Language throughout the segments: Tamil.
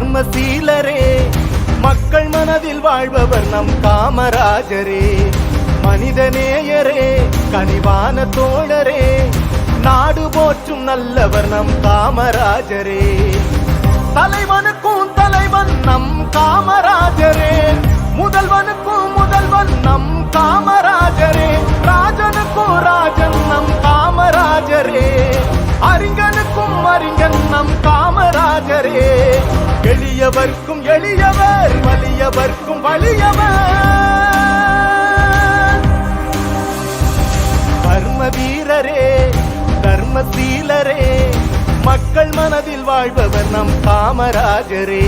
தர்மசீலரே மக்கள் மனதில் வாழ்பவர் நம் காமராஜரே. மனிதநேயரே கனிவான தோழரே நாடு போற்றும் நல்லவர் நம் காமராஜரே. தலைவனுக்கும் தலைவன் நம் காமராஜரே, முதல்வனுக்கும் முதல்வன் நம் காமராஜரே, ராஜனுக்கும் ராஜன் நம் காமராஜரே, அறிஞனுக்கும் அறிஞன் நம் காமராஜரே. எளியவர்க்கும் எளியவர், வலியவர்க்கும் வலியவர். கர்ம வீரரே தர்மசீலரே மக்கள் மனதில் வாழ்பவர் நம் காமராஜரே.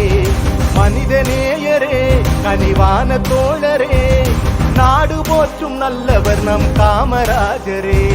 மனிதநேயரே கனிவான தோழரே நாடு போற்றும் நல்லவர் நம் காமராஜரே.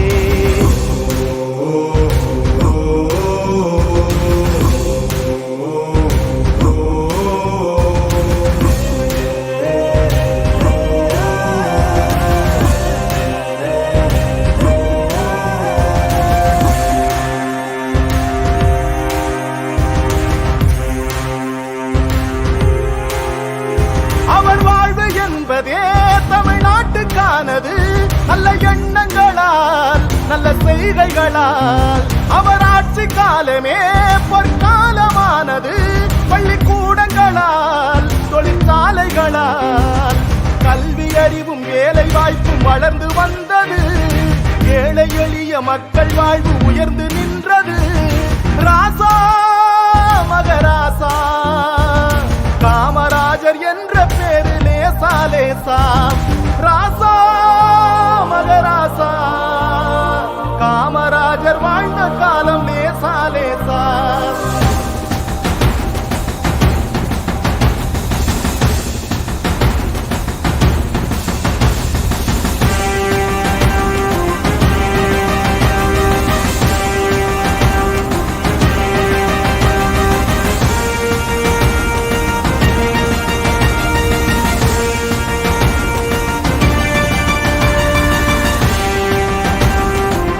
என்பதே தமிழ்நாட்டுக்கானது, நல்ல எண்ணங்களால் நல்ல செய்கைகளால் அவர் ஆட்சி காலமே பொற்காலமானது. பள்ளிக்கூடங்களால் தொழிற்சாலைகளால் கல்வி அறிவும் வேலை வாய்ப்பும் வளர்ந்து வந்தது. ஏழை எளிய மக்கள் வாழ்வு உயர்ந்து